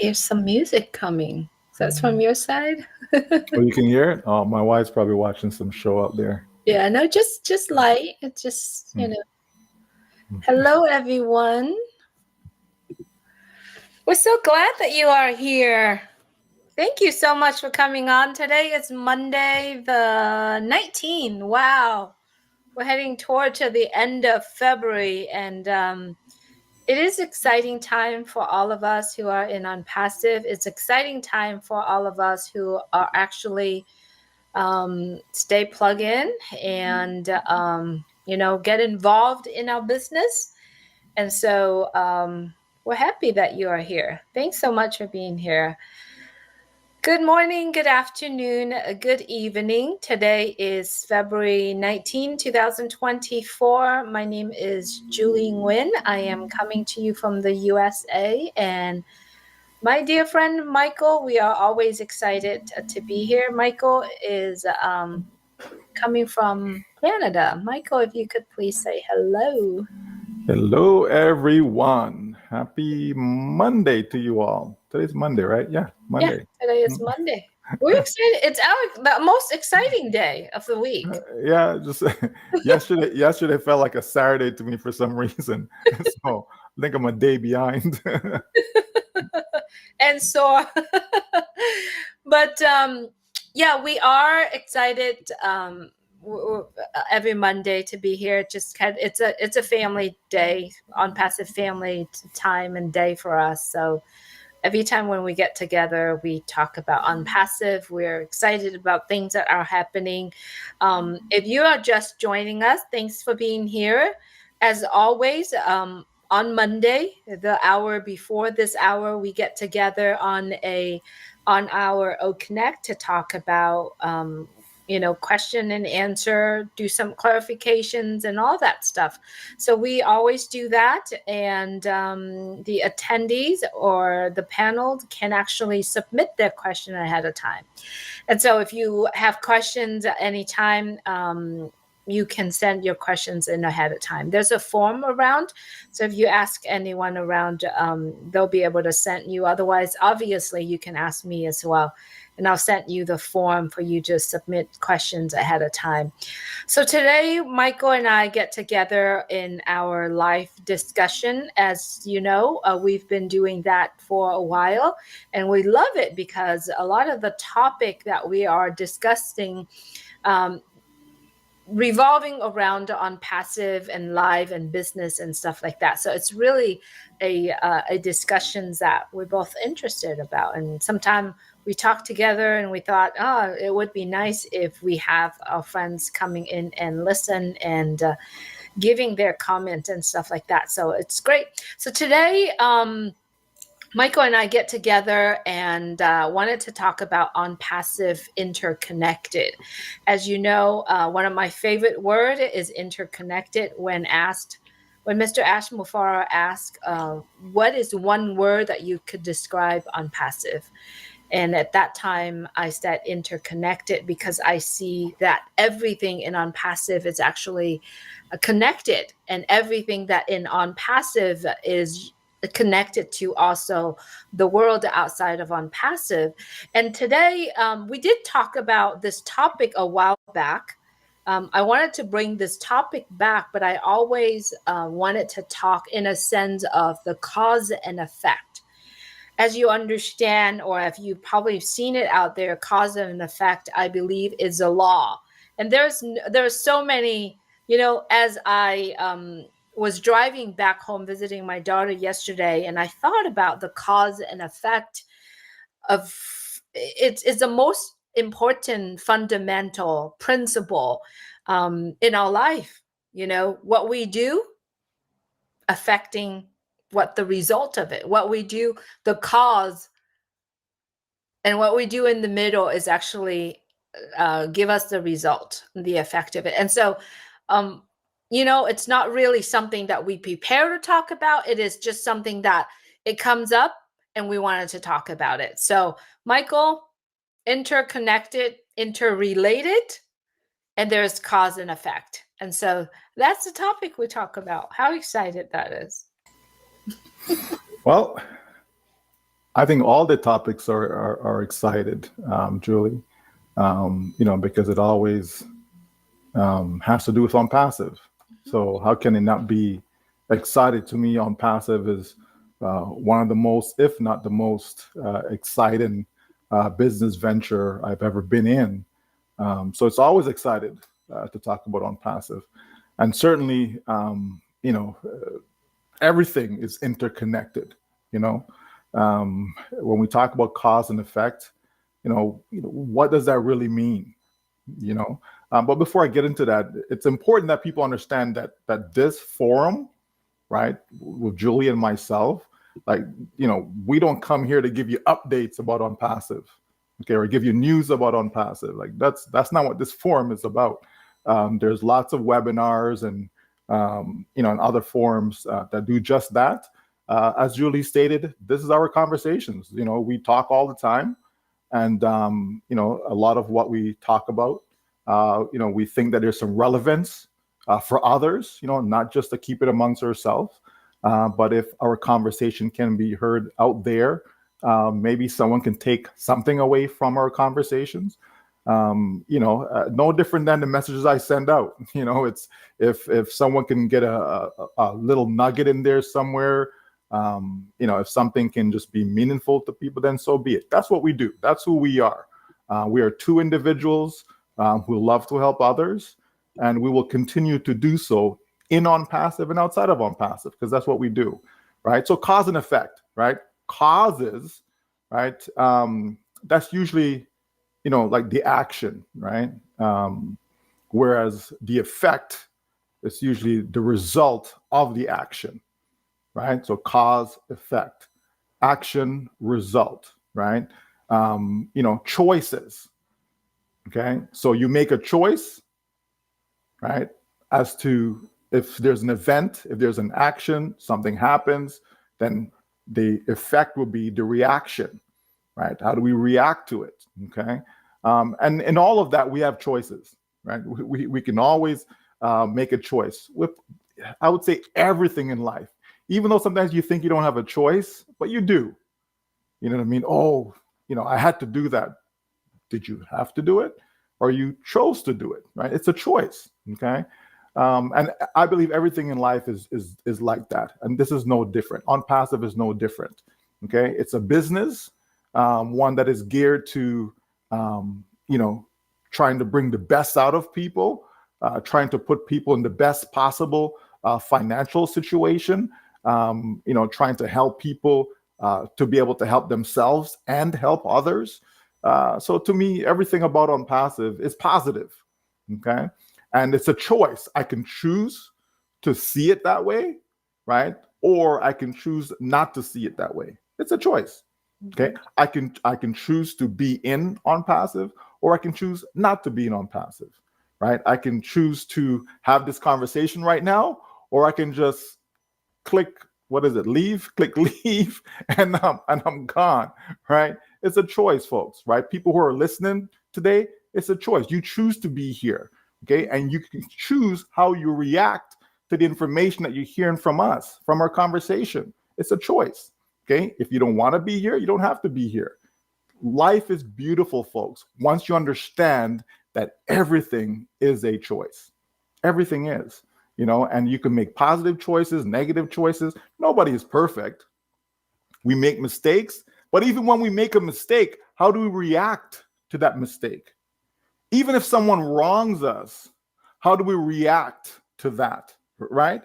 hear some music coming. So that's from your side? Oh, you can hear it? Oh, my wife's probably watching some show out there. Yeah, no, just light. It's just, Hmm. Hello everyone. We're so glad that you are here. Thank you so much for coming on. Today is Monday the 19th. Wow. We're heading toward to the end of February, and it is exciting time for all of us who are in Unpassive. It's exciting time for all of us who are actually stay plug in and get involved in our business. And so we're happy that you are here. Thanks so much for being here. Good morning, good afternoon, good evening. Today is February 19, 2024. My name is Julie Nguyen. I am coming to you from the USA, and my dear friend Michael, we are always excited to be here. Michael is coming from Canada. Michael, if you could please say hello. Hello, everyone. Happy Monday to you all. Today's Monday, right? Yeah, Yeah, Monday. today is Monday. We're excited. It's the most exciting day of the week. Yeah, just yesterday felt like a Saturday to me for some reason. So I think I'm a day behind. And so, but yeah, we are excited every Monday to be here. It's a family day, on passive family time and day for us. So every time when we get together, we talk about Unpassive. We're excited about things that are happening. If you are just joining us, thanks for being here. As always, on Monday, the hour before this hour, we get together on our O Connect to talk about question and answer, do some clarifications and all that stuff. So we always do that, and the attendees or the panel can actually submit their question ahead of time. And so if you have questions at any time, you can send your questions in ahead of time. There's a form around, so if you ask anyone around, they'll be able to send you. Otherwise, obviously, you can ask me as well, and I'll send you the form for you to submit questions ahead of time. So today, Michael and I get together in our live discussion. As you know, we've been doing that for a while, and we love it because a lot of the topic that we are discussing revolving around on passive and live and business and stuff like that. So it's really a discussions that we're both interested about. And sometimes we talk together and we thought, oh, it would be nice if we have our friends coming in and listen and giving their comment and stuff like that. So it's great. So today, Michael and I get together and wanted to talk about on passive interconnected. As you know, one of my favorite word is interconnected. When Mr. Ash Mufara asked, what is one word that you could describe on passive? And at that time, I said interconnected because I see that everything in on passive is actually connected, and everything that in on passive is connected to also the world outside of on passive. And today we did talk about this topic a while back. I wanted to bring this topic back, but I always wanted to talk in a sense of the cause and effect. As you understand, or if you've probably seen it out there, cause and effect, I believe, is a law. And there's so many, as I was driving back home visiting my daughter yesterday, and I thought about the cause and effect of it's the most important fundamental principle in our life. What we do affecting what the result of it, what we do, the cause, and what we do in the middle is actually give us the result, the effect of it. And so it's not really something that we prepare to talk about. It is just something that it comes up and we wanted to talk about it. So Michael, interconnected, interrelated, and there's cause and effect. And so that's the topic we talk about. How excited that is. Well, I think all the topics are excited, Julie. Because it always has to do with on passive. So how can it not be excited? To me, on passive is one of the most, if not the most, exciting business venture I've ever been in. So it's always excited to talk about on passive, and certainly, everything is interconnected. You know, when we talk about cause and effect, what does that really mean? you know. But before I get into that, it's important that people understand that this forum, right, with Julie and myself, like, we don't come here to give you updates about on passive, okay, or give you news about on passive. Like that's not what this forum is about. There's lots of webinars and other forums that do just that. As Julie stated, this is our conversations. We talk all the time, and a lot of what we talk about, we think that there's some relevance for others, not just to keep it amongst ourselves, but if our conversation can be heard out there, maybe someone can take something away from our conversations. No different than the messages I send out. It's if someone can get a little nugget in there somewhere, if something can just be meaningful to people, then so be it. That's what we do. That's who we are. We are two individuals who love to help others, and we will continue to do so in on passive and outside of on passive, because that's what we do, right? So cause and effect, right? Causes, right? That's usually, like the action, right? Whereas the effect is usually the result of the action, right? So cause, effect, action, result, right? Choices, okay? So you make a choice, right? As to if there's an event, if there's an action, something happens, then the effect will be the reaction, right? How do we react to it, okay? And in all of that, we have choices, right? We can always make a choice with, I would say, everything in life. Even though sometimes you think you don't have a choice, but you do. You know what I mean? Oh, I had to do that. Did you have to do it? Or you chose to do it, right? It's a choice, okay? And I believe everything in life is like that. And this is no different. On passive is no different, okay? It's a business, one that is geared to, trying to bring the best out of people, trying to put people in the best possible financial situation, trying to help people to be able to help themselves and help others. So to me, everything about on passive is positive, okay? And it's a choice. I can choose to see it that way, right? Or I can choose not to see it that way. It's a choice. Okay. I can choose to be in on passive, or I can choose not to be in on passive, right? I can choose to have this conversation right now, or I can just click, what is it? Click leave, and I'm gone, right? It's a choice, folks, right? People who are listening today, it's a choice. You choose to be here, okay? And you can choose how you react to the information that you're hearing from us, from our conversation. It's a choice, okay? If you don't want to be here, you don't have to be here. Life is beautiful, folks, once you understand that everything is a choice. Everything is. And you can make positive choices, negative choices. Nobody is perfect. We make mistakes, but even when we make a mistake, how do we react to that mistake? Even if someone wrongs us, how do we react to that, right?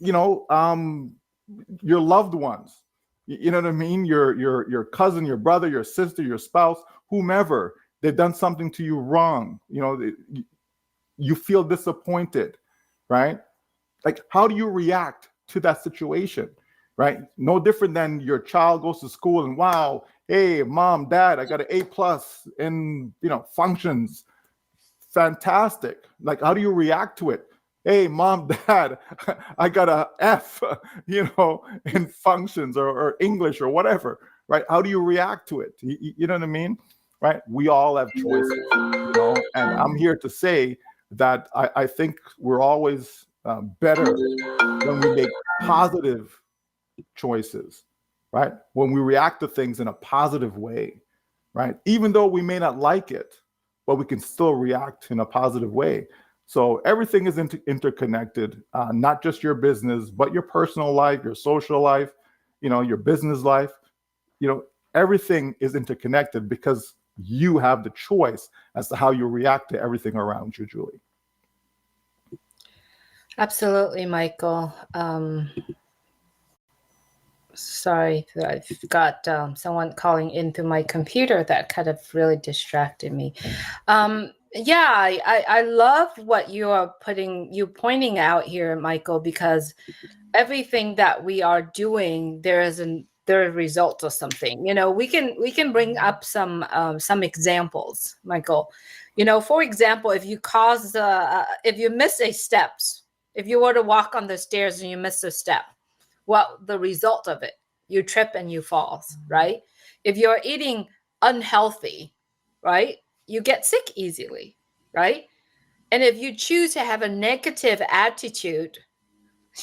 Your loved ones, you know what I mean? Your cousin, your brother, your sister, your spouse, whomever, they've done something to you wrong. You feel disappointed, right? Like, how do you react to that situation, right? No different than your child goes to school and, wow, hey, mom, dad, I got an A+ in, functions. Fantastic. Like, how do you react to it? Hey, mom, dad, I got a F, in functions or English or whatever, right? How do you react to it? You know what I mean? Right? We all have choices, and I'm here to say that I think we're always better when we make positive choices, right? When we react to things in a positive way, right? Even though we may not like it, but we can still react in a positive way. So everything is interconnected, not just your business, but your personal life, your social life, your business life. Everything is interconnected because you have the choice as to how you react to everything around you, Julie. Absolutely, Michael. Sorry, I've got someone calling into my computer that kind of really distracted me. Yeah, I love what you pointing out here, Michael, because everything that we are doing, there are results of something. We can bring up some examples, Michael. For example, if you miss a steps, if you were to walk on the stairs and you miss a step, what the result of it? You trip and you fall, right? If you're eating unhealthy, right, you get sick easily, right? And if you choose to have a negative attitude,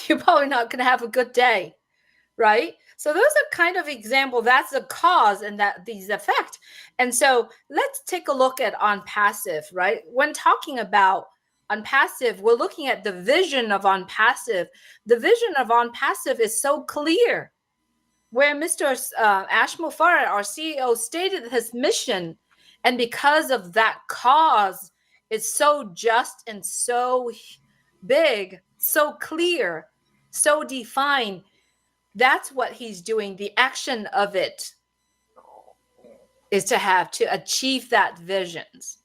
you're probably not going to have a good day, right? So those are kind of example. That's the cause and that these effect. And so let's take a look at on passive, right? When talking about on passive, we're looking at the vision of on passive. The vision of on passive is so clear, where Mr. Ashmul Farah, our CEO, stated his mission, and because of that cause, it's so just and so big, so clear, so defined. That's what he's doing. The action of it is to achieve that visions,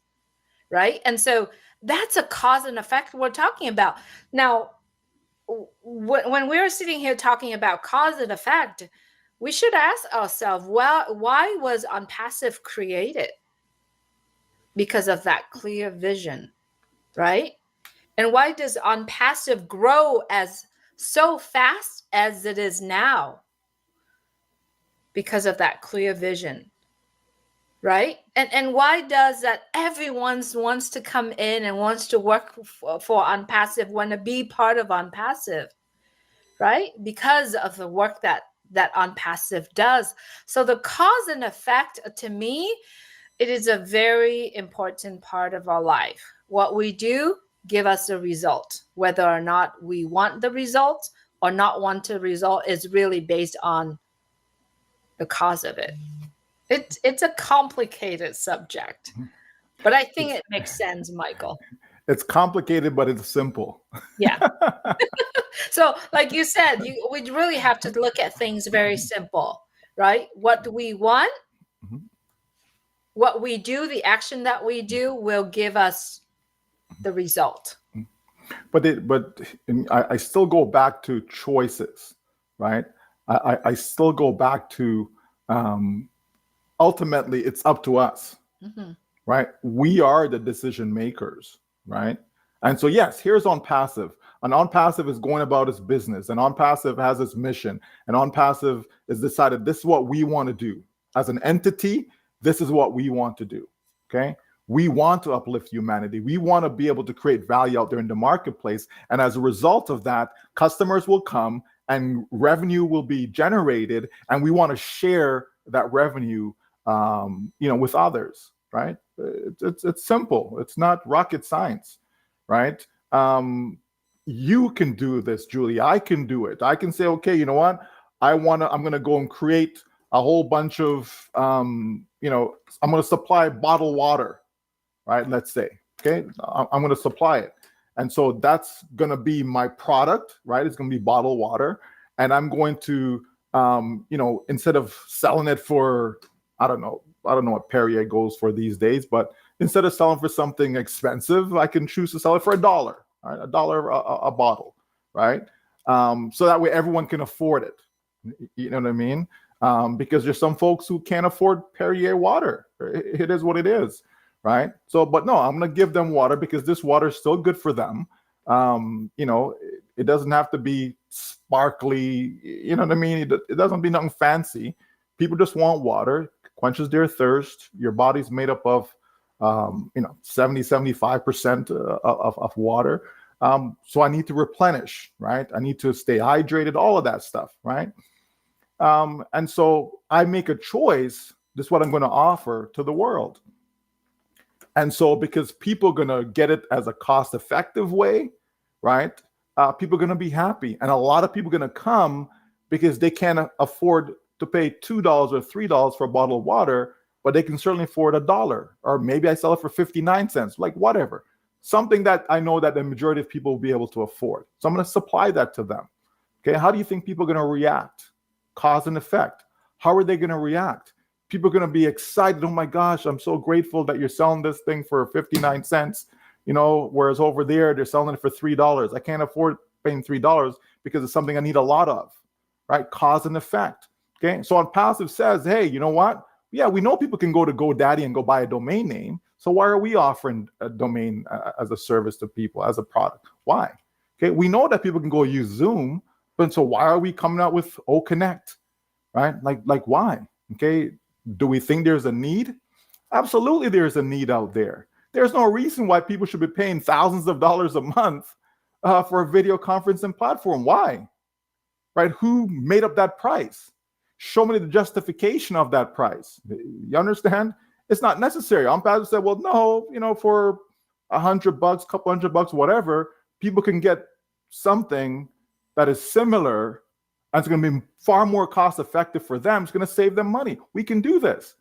right? And so that's a cause and effect we're talking about. Now, when we're sitting here talking about cause and effect, we should ask ourselves, well, why was OnPassive created? Because of that clear vision, right? And why does OnPassive grow as so fast as it is now? Because of that clear vision, right? And why does that everyone wants to come in and wants to work for OnPassive, want to be part of OnPassive, right? Because of the work that OnPassive does. So the cause and effect, to me, it is a very important part of our life. What we do give us a result. Whether or not we want the result or not want the result is really based on the cause of it. It's a complicated subject, but I think it makes sense, Michael. It's complicated, but it's simple. Yeah. So, like you said, we really have to look at things very simple, right? What do we want? Mm-hmm. What we do, the action that we do, will give us the result. But I still go back to choices, right? I still go back to ultimately it's up to us, mm-hmm. right? We are the decision makers, right? And so yes, here's OnPassive. And OnPassive is going about its business, and OnPassive has its mission, and OnPassive is decided this is what we want to do as an entity. This is what we want to do. Okay. We want to uplift humanity. We want to be able to create value out there in the marketplace. And as a result of that, customers will come and revenue will be generated. And we want to share that revenue, with others, right? It's simple. It's not rocket science, right? You can do this, Julie. I can do it. I can say, okay, you know what? I'm going to go and create a whole bunch of, I'm going to supply bottled water, right? Let's say, okay, I'm going to supply it. And so that's going to be my product, right? It's going to be bottled water. And I'm going to, instead of selling it for, I don't know what Perrier goes for these days, but instead of selling for something expensive, I can choose to sell it for $1, right? $1 a bottle, right? So that way everyone can afford it. You know what I mean? Because there's some folks who can't afford Perrier water. It is what it is, right? So, but no, I'm going to give them water because this water is still good for them. It doesn't have to be sparkly. You know what I mean? It doesn't be nothing fancy. People just want water, quenches their thirst. Your body's made up of, 75% of water. So I need to replenish, right? I need to stay hydrated, all of that stuff, right? And so I make a choice. This is what I'm going to offer to the world. And so because people are going to get it as a cost effective way, right? People are going to be happy. And a lot of people are going to come because they can't afford to pay $2 or $3 for a bottle of water, but they can certainly afford $1. Or maybe I sell it for 59 cents, like whatever. Something that I know that the majority of people will be able to afford. So I'm going to supply that to them. Okay, how do you think people are going to react? Cause and effect. How are they going to react? People are going to be excited. Oh my gosh, I'm so grateful that you're selling this thing for 59 cents, whereas over there they're selling it for $3. I can't afford paying $3 because it's something I need a lot of, right? Cause and effect. Okay, so on passive says, hey, you know what? Yeah, we know people can go to GoDaddy and go buy a domain name. So why are we offering a domain as a service to people, as a product? Why? Okay, we know that people can go use Zoom, but so why are we coming out with Connect, right? Like why? Okay, do we think there's a need? Absolutely, there's a need out there. There's no reason why people should be paying thousands of dollars a month for a video conferencing platform. Why? Right? Who made up that price? Show me the justification of that price. You understand? It's not necessary. On-passive said, well, no, for $100, couple $100, whatever, people can get something that is similar, and it's going to be far more cost effective for them. It's going to save them money. We can do this.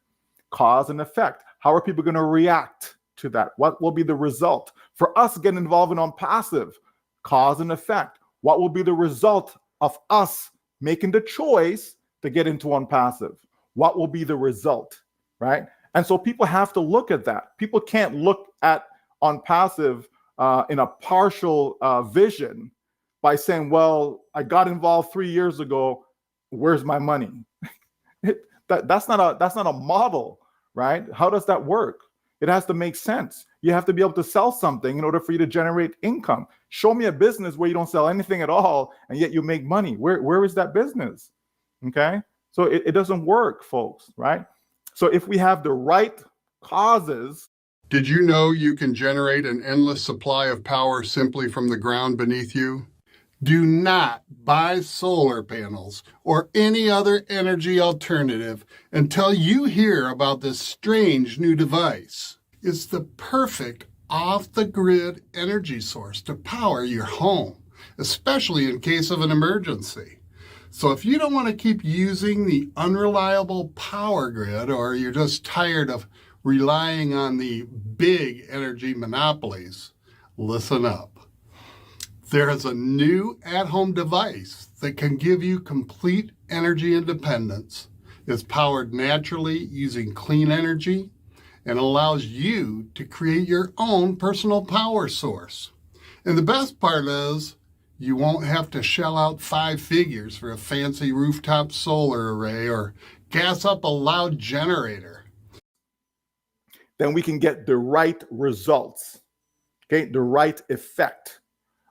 Cause and effect. How are people going to react to that? What will be the result? For us getting involved in on-passive, cause and effect. What will be the result of us making the choice to get into on-passive? What will be the result, right? And so people have to look at that. People can't look at on-passive in a partial vision by saying, well, I got involved 3 years ago, where's my money? That's not a model, right? How does that work? It has to make sense. You have to be able to sell something in order for you to generate income. Show me a business where you don't sell anything at all and yet you make money. Where is that business? Okay, so it doesn't work, folks, right? So if we have the right causes. Did you know you can generate an endless supply of power simply from the ground beneath you? Do not buy solar panels or any other energy alternative until you hear about this strange new device. It's the perfect off-the-grid energy source to power your home, especially in case of an emergency. So if you don't want to keep using the unreliable power grid, or you're just tired of relying on the big energy monopolies, listen up. There is a new at-home device that can give you complete energy independence. It's powered naturally using clean energy and allows you to create your own personal power source. And the best part is, you won't have to shell out 5 figures for a fancy rooftop solar array or gas up a loud generator. Then we can get the right results, okay, the right effect.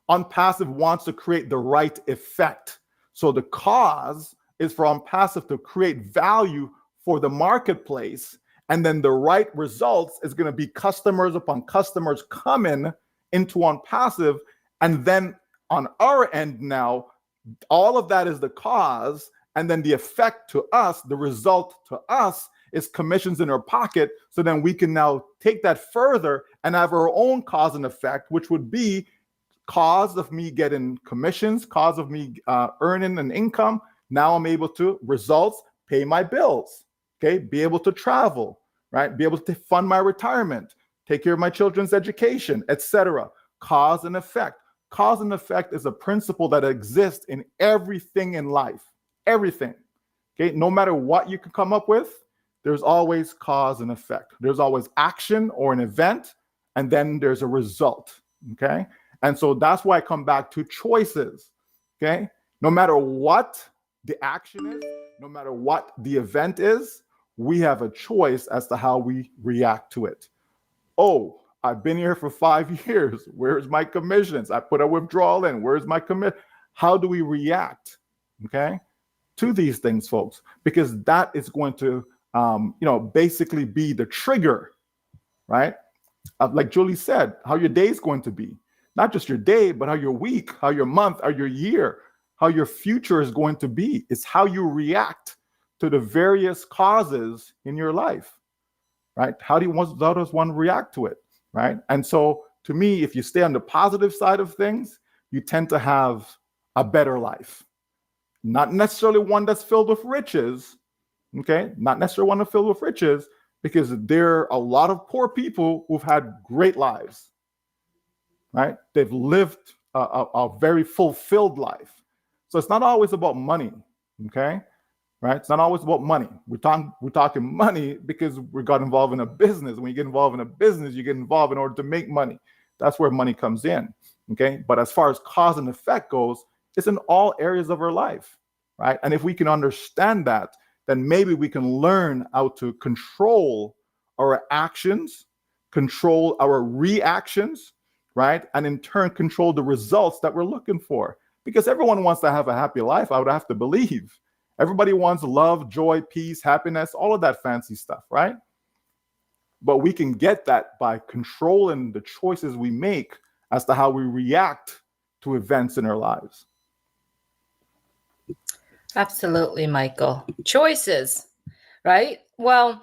On-passive wants to create the right effect. So the cause is for on-passive to create value for the marketplace, and then the right results is going to be customers upon customers coming into on-passive, and then on our end now, all of that is the cause, and then the effect to us, the result to us, is commissions in our pocket. So then we can now take that further and have our own cause and effect, which would be cause of me getting commissions, cause of me earning an income. Now I'm able to results, pay my bills, okay, be able to travel, right, be able to fund my retirement, take care of my children's education, etc. Cause and effect. Cause and effect is a principle that exists in everything in life. Everything. Okay, no matter what you can come up with, there's always cause and effect. There's always action or an event, and then there's a result. Okay, and so that's why I come back to choices. Okay, no matter what the action is, no matter what the event is, we have a choice as to how we react to it. Oh, I've been here for 5 years. Where's my commissions? I put a withdrawal in. Where's my commit? How do we react, okay, to these things, folks? Because that is going to, basically be the trigger, right? Like Julie said, how your day is going to be. Not just your day, but how your week, how your month, how your year. how your future is going to be. It's how you react to the various causes in your life, right? How does one react to it, right? And so to me, if you stay on the positive side of things, you tend to have a better life. Not necessarily one that's filled with riches, okay? Not necessarily one that's filled with riches, because there are a lot of poor people who've had great lives, right? They've lived a very fulfilled life. So it's not always about money, okay? Right? It's not always about money. We're talking money because we got involved in a business. When you get involved in a business, you get involved in order to make money. That's where money comes in, okay? But as far as cause and effect goes, it's in all areas of our life, right? And if we can understand that, then maybe we can learn how to control our actions, control our reactions, right? And in turn, control the results that we're looking for. Because everyone wants to have a happy life, I would have to believe. Everybody wants love, joy, peace, happiness, all of that fancy stuff, right? But we can get that by controlling the choices we make as to how we react to events in our lives. Absolutely, Michael. Choices, right? Well,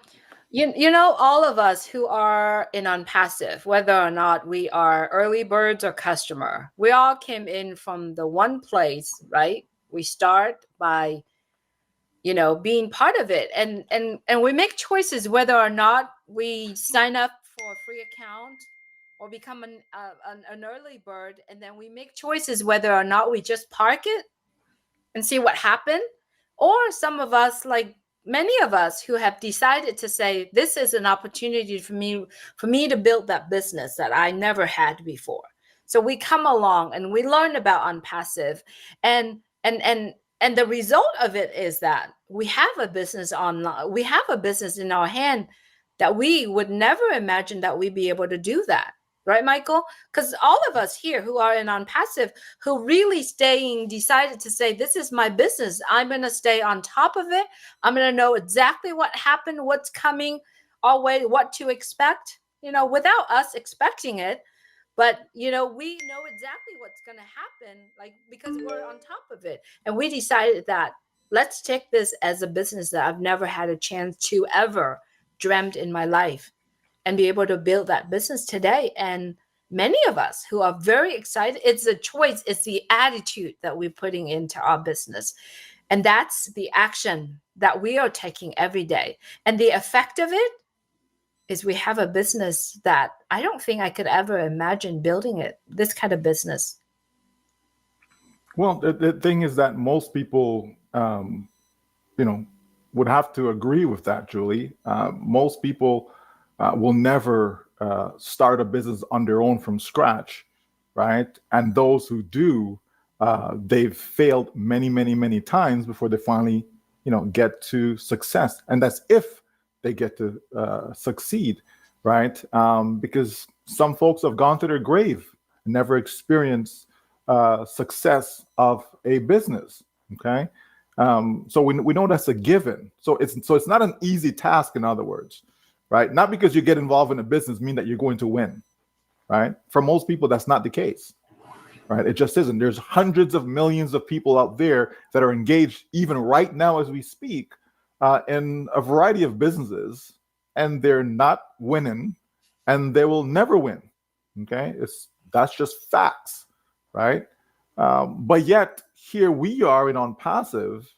you know, all of us who are in on passive, whether or not we are early birds or customer, we all came in from the one place, right? We start by, you know, being part of it, and we make choices whether or not we sign up for a free account or become an early bird, and then we make choices whether or not we just park it and see what happened. Or some of us, like many of us who have decided to say, this is an opportunity for me to build that business that I never had before. So we come along and we learn about unpassive, and the result of it is that we have a business online. We have a business in our hand that we would never imagine that we'd be able to do that. Right, Michael? Because all of us here who are in on passive, who really decided to say, this is my business. I'm going to stay on top of it. I'm going to know exactly what happened, what's coming our way, what to expect, you know, without us expecting it. But, you know, we know exactly what's going to happen, like, because we're on top of it. And we decided that let's take this as a business that I've never had a chance to ever dreamt in my life, and be able to build that business today. And many of us who are very excited, it's a choice, it's the attitude that we're putting into our business. And that's the action that we are taking every day. And the effect of it is we have a business that I don't think I could ever imagine building it, this kind of business. Well, the thing is that most people, you know, would have to agree with that, Julie. Most people will never start a business on their own from scratch, right? And those who do, they've failed many, many, many times before they finally, you know, get to success. And that's if they get to succeed, right? Because some folks have gone to their grave and never experienced success of a business. Okay, so we know that's a given. So it's not an easy task. In other words, right? Not because you get involved in a business mean that you're going to win, right? For most people, that's not the case, right? It just isn't. There's hundreds of millions of people out there that are engaged, even right now as we speak, in a variety of businesses, and they're not winning, and they will never win. Okay, that's just facts, right? But yet here we are in on passive,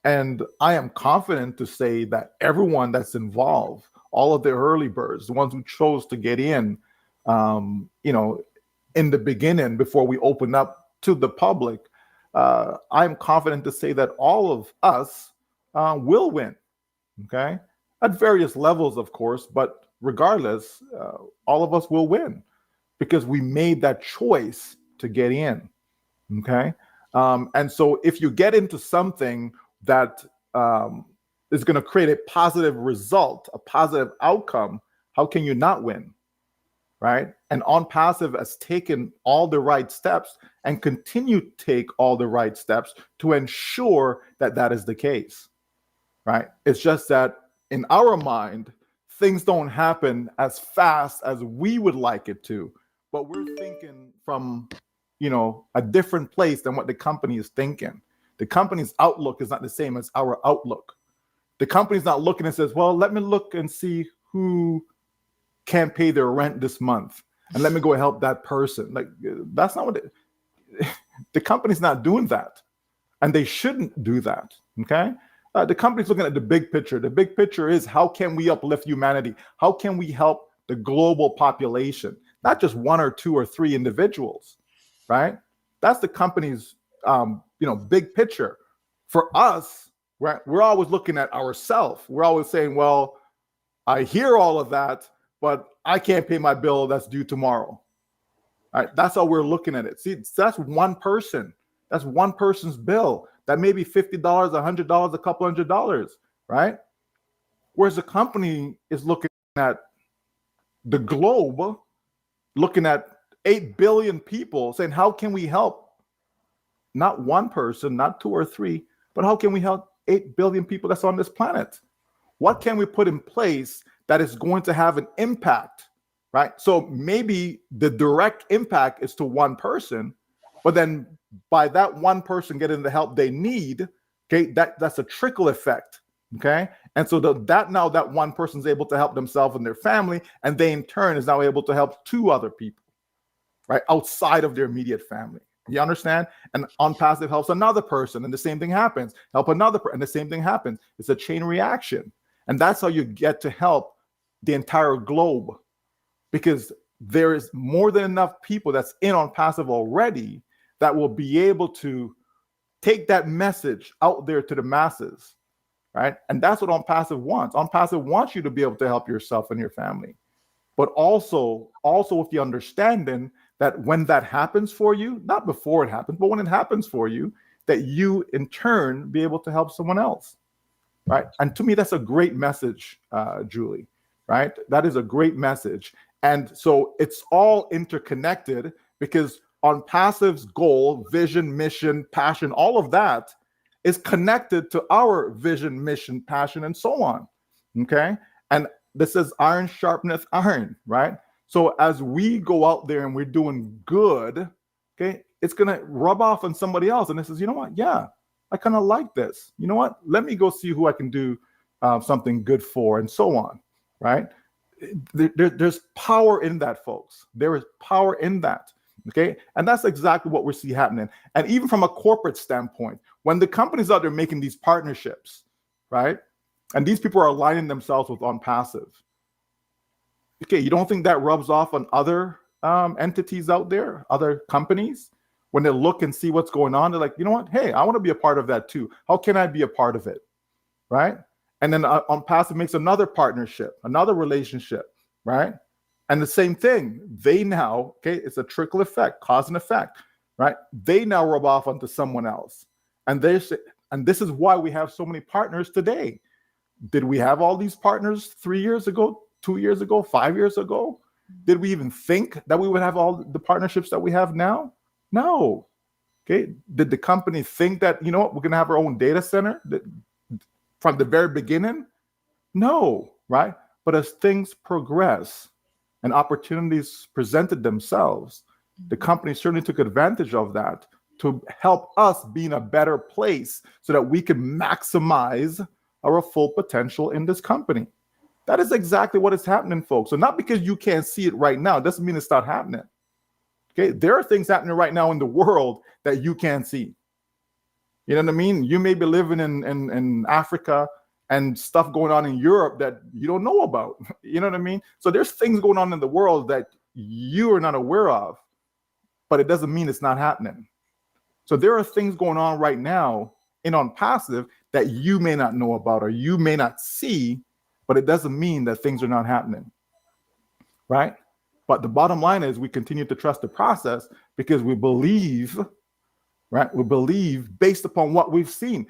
and I am confident to say that everyone that's involved, all of the early birds, the ones who chose to get in, you know, in the beginning before we open up to the public, I'm confident to say that all of us will win. Okay, at various levels, of course, but regardless, all of us will win because we made that choice to get in. Okay. And so if you get into something that is going to create a positive result, a positive outcome, how can you not win? Right. And On Passive has taken all the right steps and continue to take all the right steps to ensure that that is the case. Right. It's just that in our mind, things don't happen as fast as we would like it to, but we're thinking from a different place than what the company is thinking. The company's outlook is not the same as our outlook. The company's not looking and says, well, let me look and see who can't pay their rent this month, and let me go help that person. Like, that's not what the company's not doing that, and they shouldn't do that. Okay. The company's looking at the big picture. The big picture is, how can we uplift humanity? How can we help the global population, not just one or two or three individuals, right? That's the company's, big picture. For us, we're always looking at ourselves. We're always saying, well, I hear all of that, but I can't pay my bill that's due tomorrow. All right, that's how we're looking at it. See, that's one person. That's one person's bill. That may be $50, $100, a couple $100, right? Whereas the company is looking at the globe, looking at 8 billion people, saying, how can we help not one person, not two or three, but how can we help 8 billion people that's on this planet? What can we put in place that is going to have an impact, right? So maybe the direct impact is to one person, but then by that one person getting the help they need, okay, that's a trickle effect, okay? And so that one person is able to help themselves and their family, and they in turn is now able to help 2 other people, right, outside of their immediate family. You understand? And on passive helps another person, and the same thing happens. Help another person, and the same thing happens. It's a chain reaction. And that's how you get to help the entire globe, because there is more than enough people that's in on passive already that will be able to take that message out there to the masses, right? And that's what On Passive wants. On Passive wants you to be able to help yourself and your family, but also with the understanding that when that happens for you, not before it happens, but when it happens for you, that you in turn be able to help someone else, right? And to me, that's a great message, Julie, right? That is a great message. And so it's all interconnected, because On Passive's goal, vision, mission, passion, all of that is connected to our vision, mission, passion, and so on, okay? And this is iron sharpeneth iron, right? So as we go out there and we're doing good, okay, it's going to rub off on somebody else. And it says, you know what? Yeah, I kind of like this. You know what? Let me go see who I can do something good for, and so on, right? There's power in that, folks. There is power in that, okay? And that's exactly what we see happening. And even from a corporate standpoint, when the companies out there making these partnerships, right? And these people are aligning themselves with On Passive. Okay, you don't think that rubs off on other entities out there, other companies? When they look and see what's going on, they're like, you know what? Hey, I want to be a part of that too. How can I be a part of it, right? And then On Passive makes another partnership, another relationship, right? And the same thing, they now, okay, it's a trickle effect, cause and effect, right? They now rub off onto someone else. And this is why we have so many partners today. Did we have all these partners 3 years ago, 2 years ago, 5 years ago? Did we even think that we would have all the partnerships that we have now? No. Okay. Did the company think that, you know what, we're going to have our own data center from the very beginning? No, right? But as things progress and opportunities presented themselves, the company certainly took advantage of that to help us be in a better place so that we can maximize our full potential in this company. That is exactly what is happening, folks. So not because you can't see it right now, doesn't mean it's not happening. Okay, there are things happening right now in the world that you can't see. You know what I mean? You may be living in Africa and stuff going on in Europe that you don't know about. You know what I mean? So there's things going on in the world that you are not aware of, but it doesn't mean it's not happening. So there are things going on right now in On Passive that you may not know about or you may not see, but it doesn't mean that things are not happening, right? But the bottom line is we continue to trust the process because we believe, right? We believe based upon what we've seen,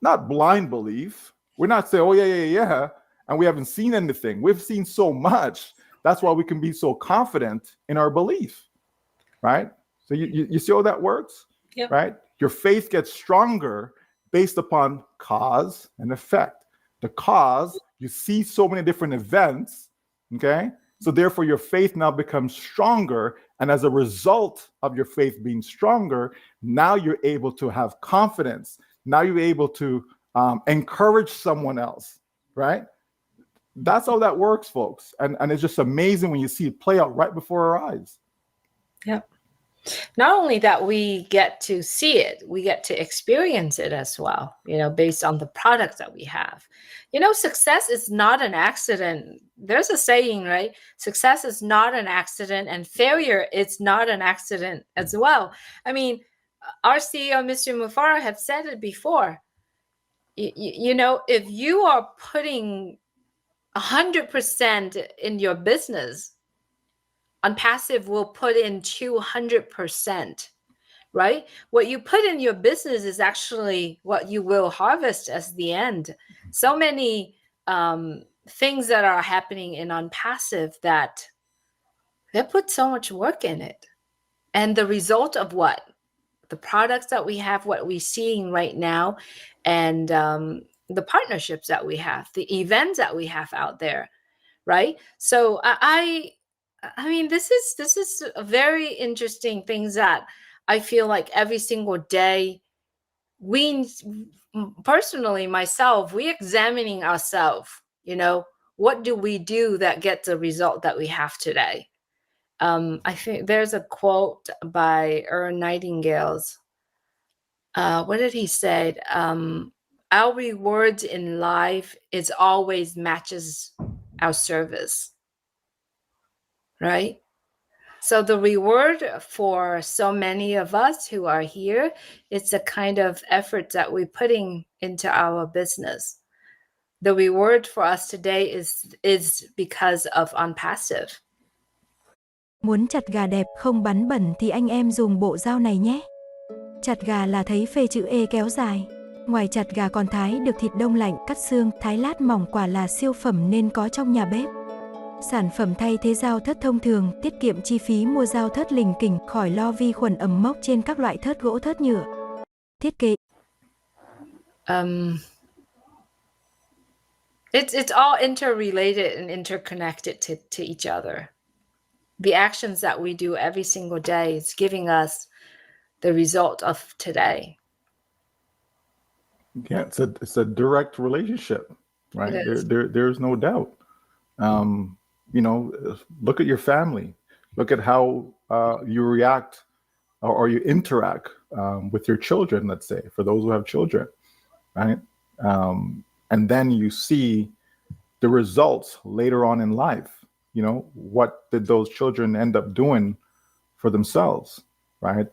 not blind belief. We're not saying, oh, yeah, and we haven't seen anything. We've seen so much. That's why we can be so confident in our belief, right? So you see how that works, Yep. Right? Your faith gets stronger based upon cause and effect. The cause, you see so many different events, okay? So therefore your faith now becomes stronger And as a result of your faith being stronger, now you're able to have confidence. Now you're able to encourage someone else, right? That's how that works, folks. And it's just amazing when you see it play out right before our eyes. Yep. Not only that we get to see it, we get to experience it as well, based on the products that we have. Success is not an accident. There's a saying, right? Success is not an accident, and failure is not an accident as well. I mean, our CEO, Mr. Mufara, have said it before. If you are putting 100% in your business, on passive will put in 200%, right? What you put in your business is actually what you will harvest as the end. So many things that are happening in on passive that they put so much work in it. And the result of what? The products that we have, what we're seeing right now, and the partnerships that we have, the events that we have out there, right? So I mean, this is a very interesting things that I feel like every single day we personally, myself, we examining ourselves, what do we do that gets the result that we have today? I think there's a quote by Earl Nightingale's. What did he say? Our rewards in life is always matches our service, right? So the reward for so many of us who are here, it's a kind of effort that we're putting into our business. The reward for us today is because of OnPassive. Muốn chặt gà đẹp không bắn bẩn thì anh em dùng bộ dao này nhé. Chặt gà là thấy phê chữ E kéo dài. Ngoài chặt gà còn thái được thịt đông lạnh, cắt xương, thái lát mỏng, quả là siêu phẩm nên có trong nhà bếp. Sản phẩm thay thế dao thớt thông thường, tiết kiệm chi phí mua dao thớt lình kình, khỏi lo vi khuẩn ẩm mốc trên các loại thớt gỗ, thớt nhựa. Thiết kế. It's all interrelated and interconnected to each other. The actions that we do every single day is giving us the result of today. Yeah, it's a direct relationship, right? There's no doubt. Look at your family. Look at how you react or you interact with your children, let's say, for those who have children, right? And then you see the results later on in life. What did those children end up doing for themselves, right?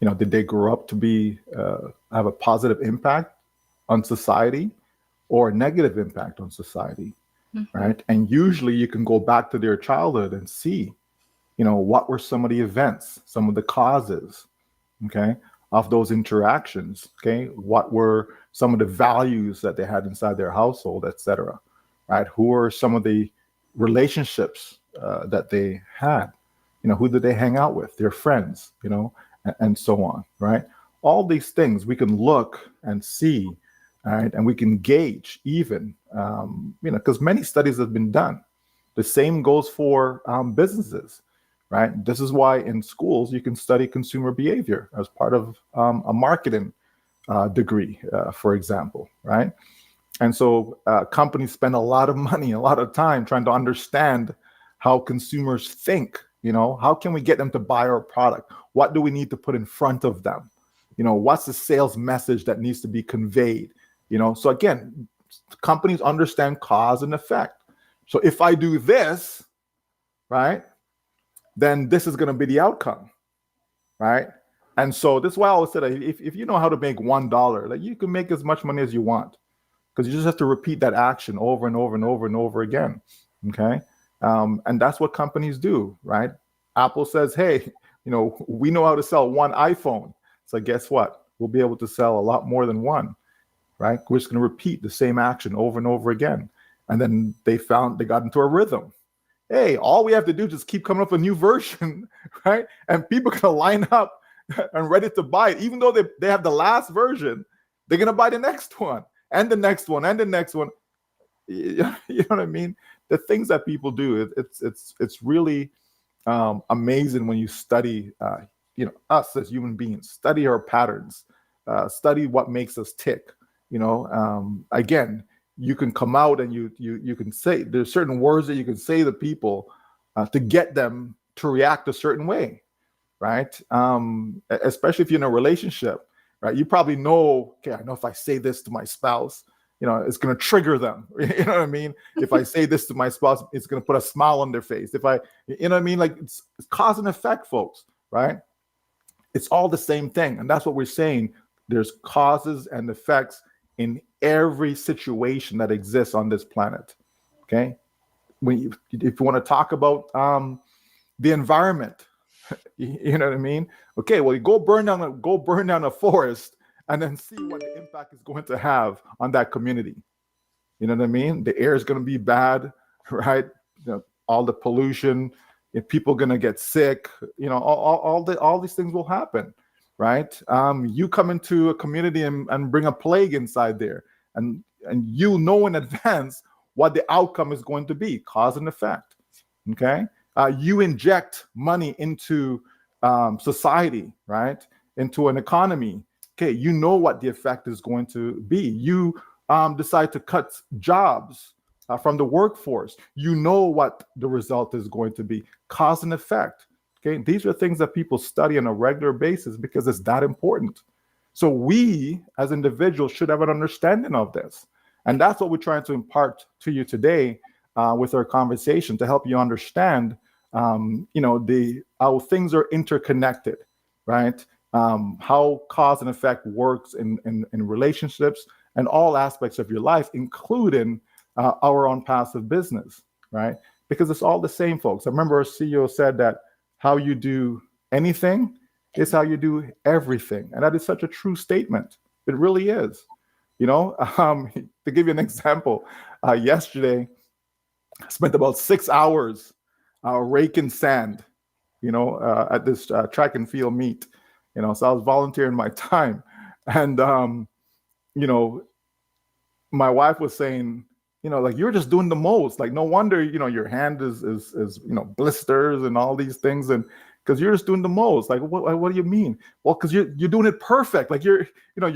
Did they grow up to be have a positive impact on society or a negative impact on society, right? And usually you can go back to their childhood and see, what were some of the events, some of the causes, okay, of those interactions, okay? What were some of the values that they had inside their household, etc., right? Who were some of the relationships that they had? Who did they hang out with? Their friends, and so on, right? All these things we can look and see, right? And we can gauge even, because many studies have been done. The same goes for businesses, right? This is why in schools you can study consumer behavior as part of a marketing degree, for example, right? And so companies spend a lot of money, a lot of time trying to understand how consumers think. How can we get them to buy our product? What do we need to put in front of them? What's the sales message that needs to be conveyed? So again, companies understand cause and effect. So if I do this, right, then this is going to be the outcome, right? And so this is why I always said, if you know how to make $1, like you can make as much money as you want, because you just have to repeat that action over and over and over and over again, okay? And that's what companies do, right? Apple says, hey, we know how to sell one iPhone. So guess what? We'll be able to sell a lot more than one, right? We're just going to repeat the same action over and over again. And then they got into a rhythm. Hey, all we have to do is just keep coming up with a new version, right? And people are going to line up and ready to buy it. Even though they have the last version, they're going to buy the next one and the next one and the next one. You know what I mean? The things that people do, it's really amazing when you study, us as human beings, study our patterns, study what makes us tick. Again, you can come out and you can say there's certain words that you can say to people to get them to react a certain way, right? Especially if you're in a relationship, right? You probably know, okay, I know if I say this to my spouse, it's going to trigger them. You know what I mean? If I say this to my spouse, it's going to put a smile on their face. If I, you know what I mean? Like it's cause and effect, folks, right? It's all the same thing. And that's what we're saying. There's causes and effects in every situation that exists on this planet. Okay. If you want to talk about the environment, you know what I mean? Okay, well, you go burn down a forest and then see what the impact is going to have on that community. You know what I mean? The air is going to be bad, right? All the pollution, if people are going to get sick, all these things will happen, right? You come into a community and bring a plague inside there, and you know in advance what the outcome is going to be, cause and effect. Okay, you inject money into society, right? Into an economy. Okay, you know what the effect is going to be. You decide to cut jobs from the workforce. You know what the result is going to be, cause and effect. Okay, these are things that people study on a regular basis because it's that important. So we as individuals should have an understanding of this. And that's what we're trying to impart to you today with our conversation, to help you understand, how things are interconnected, right? How cause and effect works in relationships and all aspects of your life, including our own passive business, right? Because it's all the same, folks. I remember our CEO said that how you do anything is how you do everything. And that is such a true statement. It really is. To give you an example, yesterday, I spent about 6 hours raking sand, at this track and field meet. So I was volunteering my time. And, my wife was saying, like, you're just doing the most. Like, no wonder, your hand is blisters and all these things. And because you're just doing the most. Like, what do you mean? Well, because you're doing it perfect. Like you're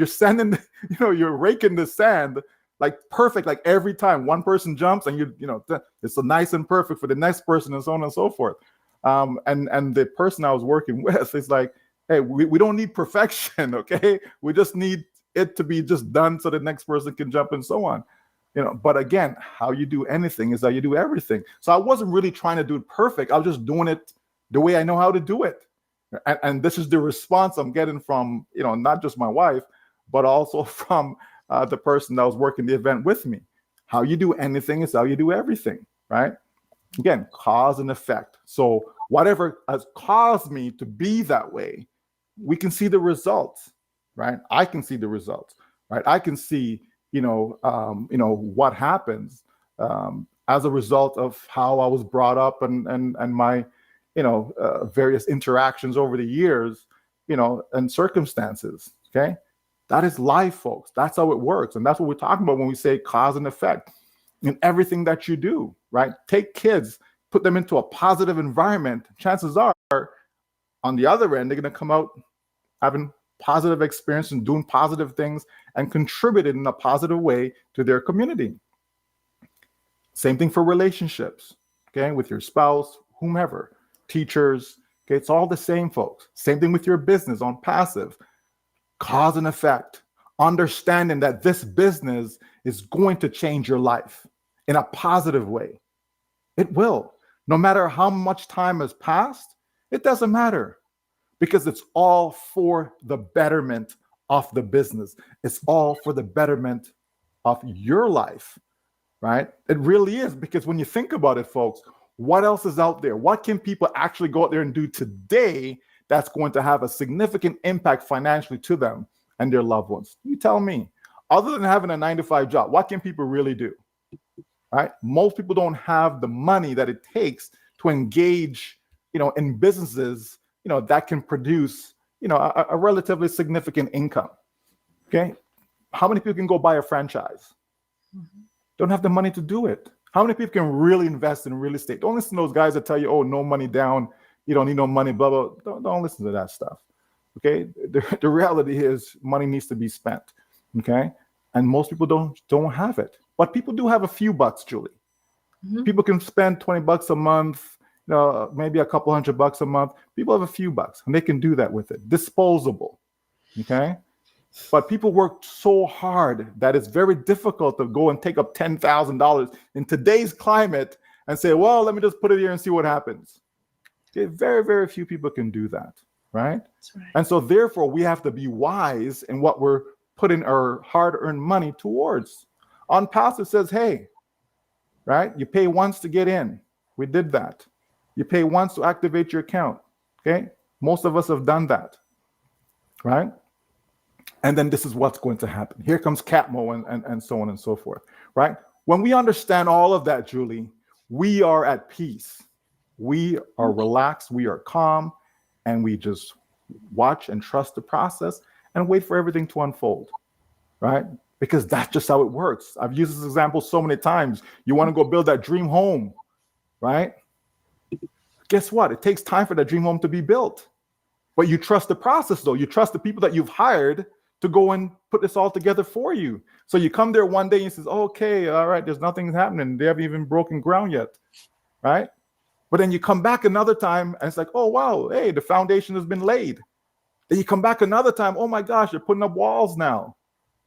sanding, you're raking the sand like perfect. Like every time one person jumps and it's so nice and perfect for the next person and so on and so forth. And the person I was working with is like, hey, we don't need perfection. Okay. We just need it to be just done so the next person can jump and so on. But again, how you do anything is how you do everything. So I wasn't really trying to do it perfect. I was just doing it the way I know how to do it. And this is the response I'm getting from, not just my wife, but also from the person that was working the event with me. How you do anything is how you do everything, right? Again, cause and effect. So whatever has caused me to be that way, we can see the results, right? I can see the results, right? I can see, what happens as a result of how I was brought up and my, various interactions over the years, and circumstances. Okay. That is life, folks. That's how it works. And that's what we're talking about when we say cause and effect in everything that you do, right? Take kids, put them into a positive environment. Chances are on the other end, they're going to come out having positive experience and doing positive things and contributing in a positive way to their community. Same thing for relationships, okay, with your spouse, whomever, teachers. Okay, it's all the same, folks. Same thing with your business on passive. Cause and effect. Understanding that this business is going to change your life in a positive way. It will. No matter how much time has passed, it doesn't matter because it's all for the betterment of the business. It's all for the betterment of your life, right? It really is, because when you think about it, folks, what else is out there? What can people actually go out there and do today that's going to have a significant impact financially to them and their loved ones? You tell me. Other than having a 9-to-5 job, what can people really do? Right? Most people don't have the money that it takes to engage, in businesses, that can produce, a relatively significant income. Okay. How many people can go buy a franchise? Mm-hmm. Don't have the money to do it. How many people can really invest in real estate? Don't listen to those guys that tell you, oh, no money down, You don't need no money, blah, blah. Don't listen to that stuff. Okay. The reality is money needs to be spent. Okay. And most people don't have it. But people do have a few bucks, Julie. Mm-hmm. People can spend $20 a month, maybe a couple $100 a month. People have a few bucks and they can do that with it. Disposable. Okay. But people work so hard that it's very difficult to go and take up $10,000 in today's climate and say, well, let me just put it here and see what happens. Okay, very, very few people can do that, right? That's right? And so therefore, we have to be wise in what we're putting our hard-earned money towards. On passive says, hey, right? You pay once to get in. We did that. You pay once to activate your account, okay? Most of us have done that, right? And then this is what's going to happen. Here comes Catmo and so on and so forth, right? When we understand all of that, Julie, we are at peace. We are relaxed, we are calm, and we just watch and trust the process and wait for everything to unfold, right? Because that's just how it works. I've used this example so many times. You want to go build that dream home, right? Guess what? It takes time for that dream home to be built. But you trust the process, though. You trust the people that you've hired to go and put this all together for you. So you come there one day and you say, okay, all right, there's nothing happening. They haven't even broken ground yet, right? But then you come back another time and it's like, oh, wow, hey, the foundation has been laid. Then you come back another time, oh my gosh, they're putting up walls now.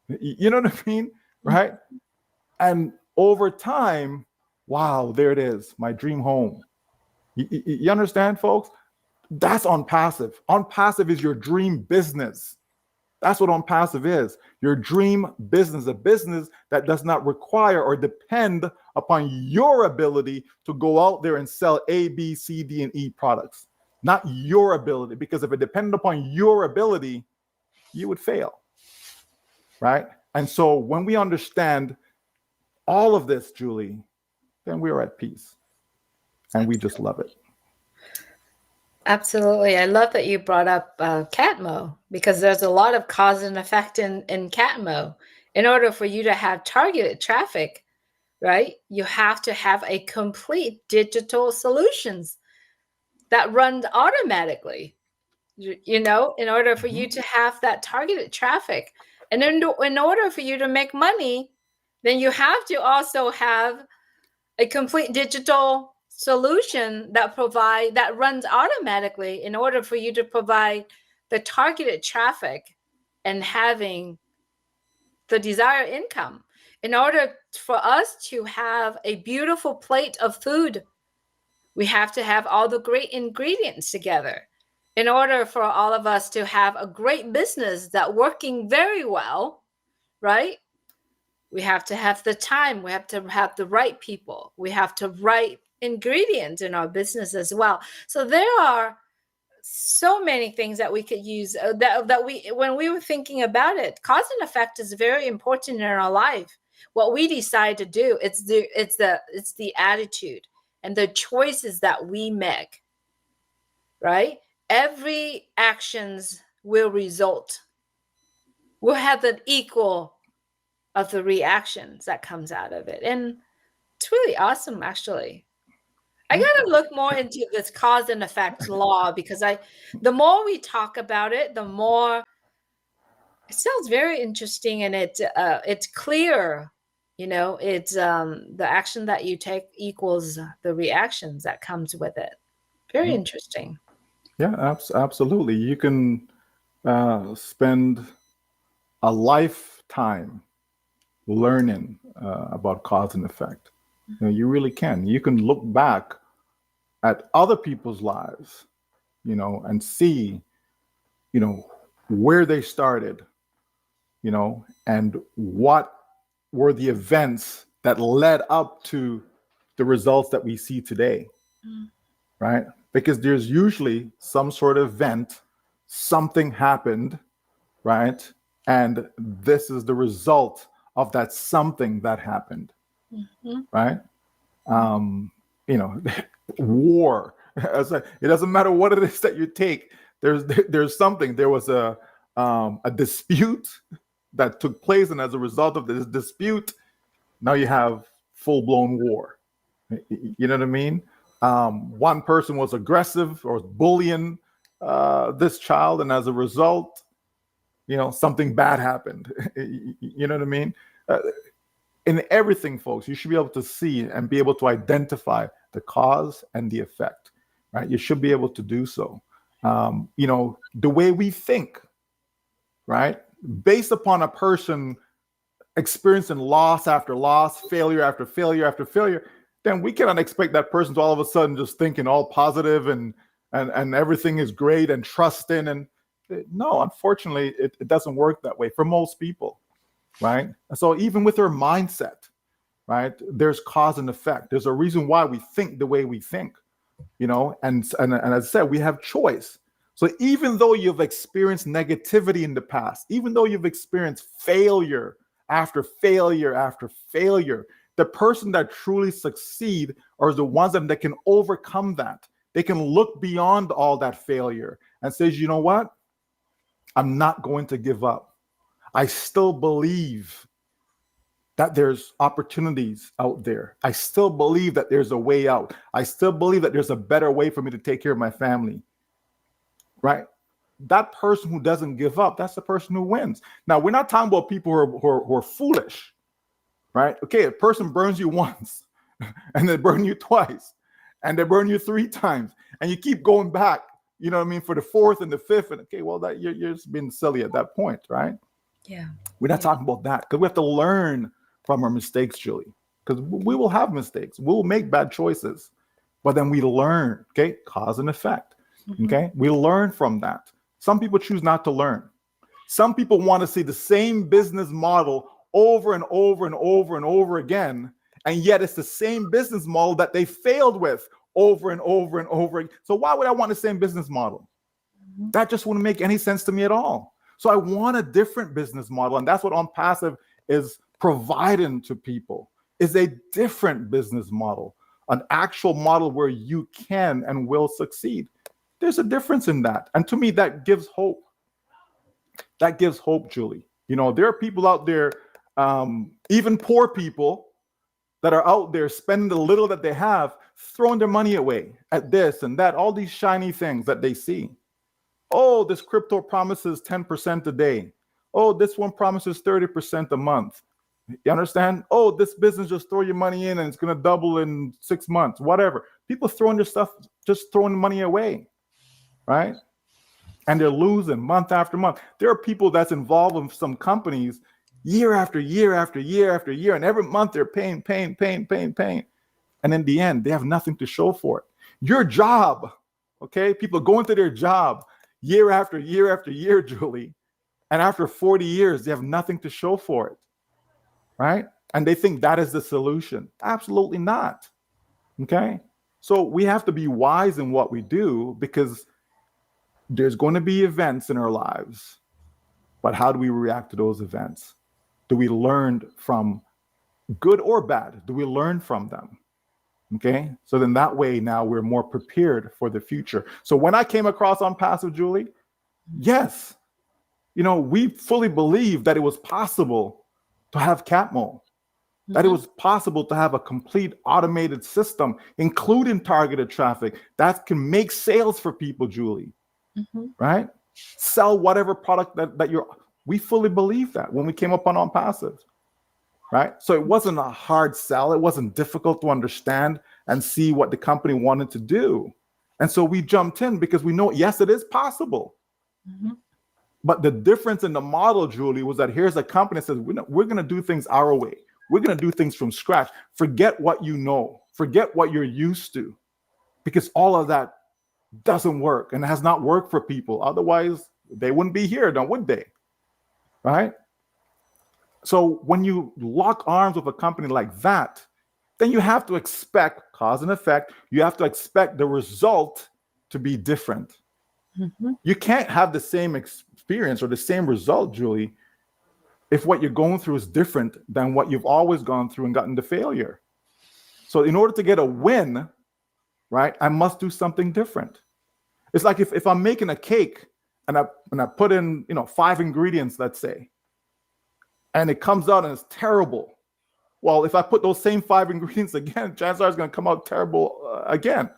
You know what I mean? Right? And over time, wow, there it is, my dream home. You understand, folks? That's on passive. On passive is your dream business. That's what on passive is. Your dream business, a business that does not require or depend upon your ability to go out there and sell A, B, C, D, and E products. Not your ability, because if it depended upon your ability, you would fail, right? And so when we understand all of this, Julie, then we are at peace and we just love it. Absolutely. I love that you brought up Catmo, because there's a lot of cause and effect in Catmo. In order for you to have targeted traffic, right, you have to have a complete digital solutions that runs automatically, in order for you to have that targeted traffic. And then in order for you to make money, then you have to also have a complete digital solution that runs automatically in order for you to provide the targeted traffic and having the desired income. In order for us to have a beautiful plate of food, we have to have all the great ingredients together. In order for all of us to have a great business that working very well, right? We have to have the time. We have to have the right people. We have to right ingredients in our business as well. So there are so many things that we could use that we, when we were thinking about it, cause and effect is very important in our life. What we decide to do, it's the attitude and the choices that we make, right? Every actions will have an equal of the reactions that comes out of it. And it's really awesome, actually. I got to look more into this cause and effect law, because the more we talk about it, the more it sounds very interesting, and it's clear, it's the action that you take equals the reactions that comes with it. Very interesting. Yeah, absolutely. You can spend a lifetime learning about cause and effect. You really can. You can look back at other people's lives, and see, where they started, and what were the events that led up to the results that we see today, right? Because there's usually some sort of event, something happened, right? And this is the result of that something that happened, right? War. It doesn't matter what it is that you take. There's something. There was a dispute that took place, and as a result of this dispute, now you have full-blown war. You know what I mean? One person was aggressive or bullying this child, and as a result, something bad happened. You know what I mean? In everything, folks, you should be able to see and be able to identify the cause and the effect, right? You should be able to do so. The way we think, right? Based upon a person experiencing loss after loss, failure after failure after failure, then we cannot expect that person to all of a sudden just thinking all positive and everything is great and trusting. And no, unfortunately, it doesn't work that way for most people, right? So even with our mindset, right, there's cause and effect. There's a reason why we think the way we think, and as I said, we have choice. So even though you've experienced negativity in the past, even though you've experienced failure after failure after failure, the person that truly succeed are the ones that can overcome that. They can look beyond all that failure and says, you know what? I'm not going to give up. I still believe that there's opportunities out there. I still believe that there's a way out. I still believe that there's a better way for me to take care of my family, right? That person who doesn't give up, that's the person who wins. Now, we're not talking about people who are foolish, right? Okay, a person burns you once and they burn you twice and they burn you 3 times and you keep going back, for the 4th and the 5th. And okay, well, that you're just being silly at that point, right? Yeah. We're not talking about that because we have to learn from our mistakes, Julie, because we will have mistakes. We'll make bad choices, but then we learn, okay? Cause and effect, okay? We learn from that. Some people choose not to learn. Some people want to see the same business model over and over and over and over again, and yet it's the same business model that they failed with over and over and over again. So why would I want the same business model? That just wouldn't make any sense to me at all. So I want a different business model, and that's what On Passive is providing to people, is a different business model, an actual model where you can and will succeed. There's a difference in that. And to me, that gives hope. That gives hope, Julie. There are people out there, even poor people, that are out there spending the little that they have, throwing their money away at this and that, all these shiny things that they see. Oh, this crypto promises 10% a day. Oh, this one promises 30% a month. You understand? Oh, this business, just throw your money in and it's going to double in 6 months, whatever. People throwing their stuff, just throwing money away, right? And they're losing month after month. There are people that's involved in some companies year after year after year after year, and every month they're paying. And in the end, they have nothing to show for it. Your job, okay? People go into their job year after year after year, Julie, and after 40 years, they have nothing to show for it, right? And they think that is the solution. Absolutely not, okay? So we have to be wise in what we do because there's going to be events in our lives, but how do we react to those events? Do we learn from good or bad? Do we learn from them? Okay, so then that way now we're more prepared for the future. So when I came across On Passive, Julie, yes, we fully believed that it was possible to have CapMo, that it was possible to have a complete automated system, including targeted traffic, that can make sales for people, Julie, right? Sell whatever product that you're. We fully believe that when we came up on Passive, right? So it wasn't a hard sell. It wasn't difficult to understand and see what the company wanted to do. And so we jumped in because we know, yes, it is possible. But the difference in the model, Julie, was that here's a company that says, we're going to do things our way. We're going to do things from scratch. Forget what you know. Forget what you're used to. Because all of that doesn't work and has not worked for people. Otherwise, they wouldn't be here, now would they? Right? So when you lock arms with a company like that, then you have to expect cause and effect. You have to expect the result to be different. You can't have the same experience or the same result, Julie, if what you're going through is different than what you've always gone through and gotten to failure. So in order to get a win, right, I must do something different. It's like if I'm making a cake and I put in 5 ingredients, let's say, and it comes out and it's terrible. Well, if I put those same 5 ingredients again, chances are it's going to come out terrible again.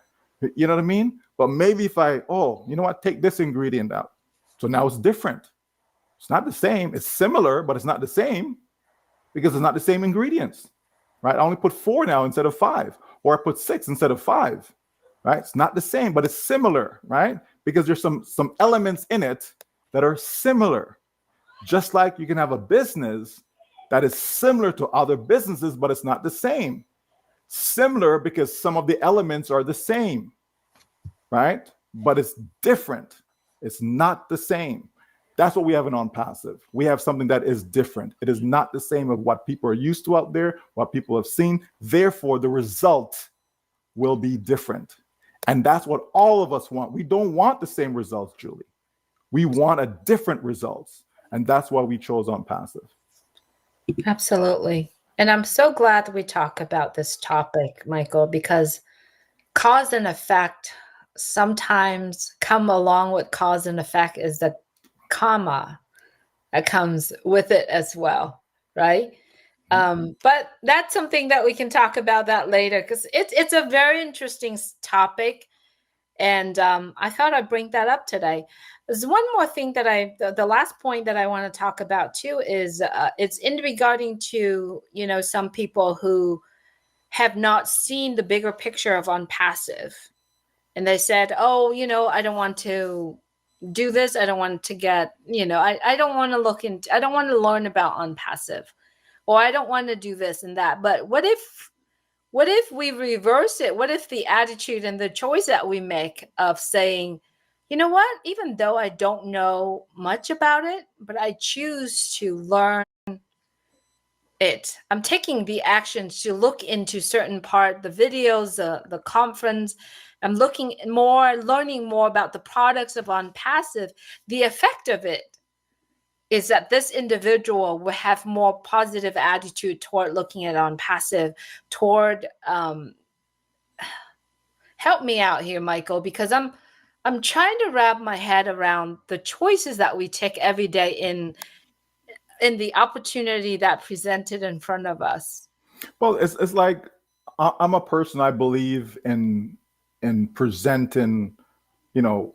You know what I mean? But maybe if I, you know what, take this ingredient out. So now it's different. It's not the same. It's similar, but it's not the same because it's not the same ingredients, right? I only put 4 now instead of 5, or I put 6 instead of 5, right? It's not the same, but it's similar, right? Because there's some elements in it that are similar. Just like you can have a business that is similar to other businesses, but it's not the same. Similar because some of the elements are the same, right? But it's different. It's not the same. That's what we have in On Passive. We have something that is different. It is not the same of what people are used to out there, what people have seen. Therefore, the result will be different. And that's what all of us want. We don't want the same results, Julie. We want a different results. And that's why we chose On Passive. Absolutely. And I'm so glad we talk about this topic, Michael, because cause and effect sometimes come along with cause and effect is the comma that comes with it as well, right? But that's something that we can talk about that later because it's a very interesting topic. And I thought I'd bring that up today. There's one more thing that the last point that I want to talk about too is it's in regarding to, some people who have not seen the bigger picture of On Passive. And they said, I don't want to do this. I don't want to get, I don't want to I don't want to learn about On Passive, or I don't want to do this and that. But what if we reverse it? What if the attitude and the choice that we make of saying, you know what, even though I don't know much about it, but I choose to learn it. I'm taking the actions to look into certain part, the videos, the conference. I'm learning more about the products of On Passive. The effect of it is that this individual will have more positive attitude toward looking at On Passive, toward help me out here, Michael, because I'm trying to wrap my head around the choices that we take every day in the opportunity that presented in front of us. Well, it's like I'm a person, I believe in presenting,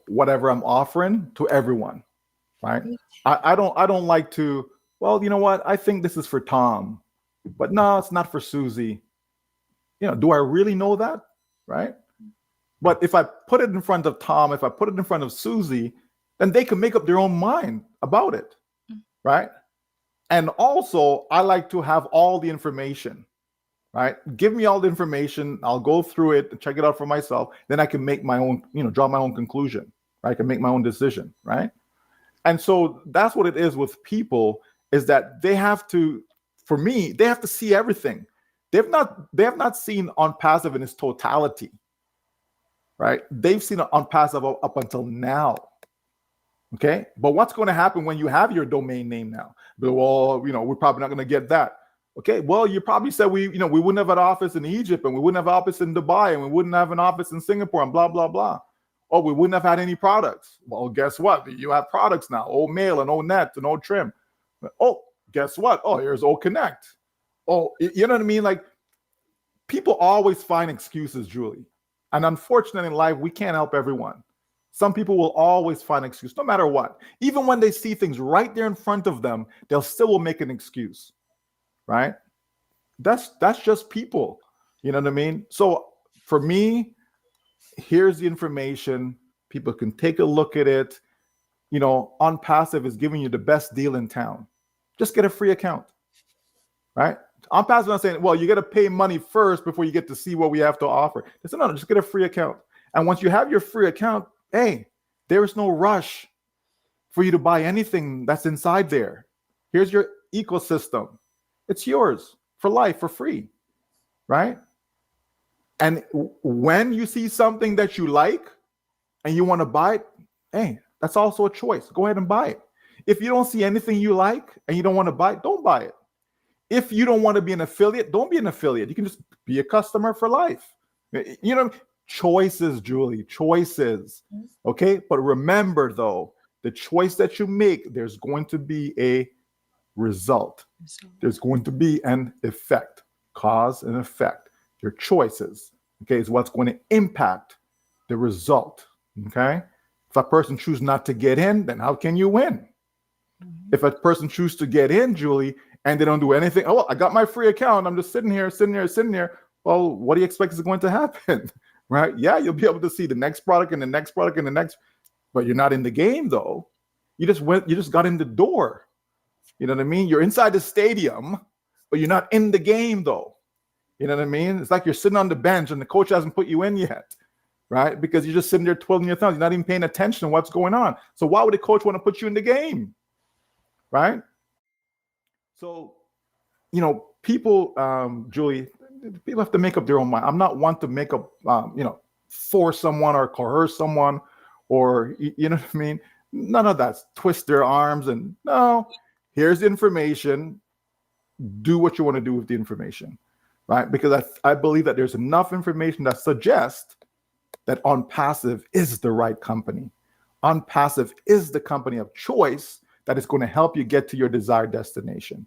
whatever I'm offering to everyone, right? I don't like to, well, you know what? I think this is for Tom, but no, it's not for Susie. Do I really know that? Right? But if I put it in front of Tom, if I put it in front of Susie, then they can make up their own mind about it. Right? And also, I like to have all the information, right? Give me all the information. I'll go through it and check it out for myself. Then I can make my own, draw my own conclusion. Right? I can make my own decision, right? And so that's what it is with people, is that they have to, for me, they have to see everything. They have not seen On Passive in its totality, right? They've seen On Passive up until now. Okay, but what's going to happen when you have your domain name now? Well, we're probably not going to get that. Okay, well, you probably said we wouldn't have an office in Egypt, and we wouldn't have an office in Dubai, and we wouldn't have an office in Singapore, and blah blah blah. Oh, we wouldn't have had any products. Well, guess what? You have products now. Old Mail and Old Net and Old Trim. Oh, guess what? Oh, here's Old Connect. Oh, you know what I mean? Like, people always find excuses, Julie, and unfortunately in life we can't help everyone. Some people will always find an excuse, no matter what. Even when they see things right there in front of them, they'll still will make an excuse, right? That's just people, you know what I mean? So for me, here's the information. People can take a look at it. On Passive is giving you the best deal in town. Just get a free account, right? On Passive, I'm not saying, well, you got to pay money first before you get to see what we have to offer. I said, no, just get a free account. And once you have your free account, hey, there is no rush for you to buy anything that's inside there. Here's your ecosystem. It's yours for life, for free, right? And when you see something that you like and you want to buy it, hey, that's also a choice. Go ahead and buy it. If you don't see anything you like and you don't want to buy it, don't buy it. If you don't want to be an affiliate, don't be an affiliate. You can just be a customer for life. Choices, Julie, choices. Okay. But remember, though, the choice that you make, there's going to be a result. There's going to be an effect. Cause and effect. Your choices, okay, is what's going to impact the result. Okay. If a person chooses not to get in, then how can you win? Mm-hmm. If a person chooses to get in, Julie, and they don't do anything, oh, well, I got my free account, I'm just sitting here. Well, what do you expect is going to happen? Right? Yeah, you'll be able to see the next product and the next product and the next, but you're not in the game though. You just got in the door. You know what I mean? You're inside the stadium, but you're not in the game though. You know what I mean? It's like you're sitting on the bench and the coach hasn't put you in yet, right? Because you're just sitting there twiddling your thumbs. You're not even paying attention to what's going on. So why would the coach want to put you in the game, right? So, people, Julie, people have to make up their own mind. I'm not one to make up, force someone or coerce someone or, you know what I mean? None of that. Twist their arms and no, here's the information. Do what you want to do with the information. Right? Because I believe that there's enough information that suggests that OnPassive is the right company. OnPassive is the company of choice that is going to help you get to your desired destination.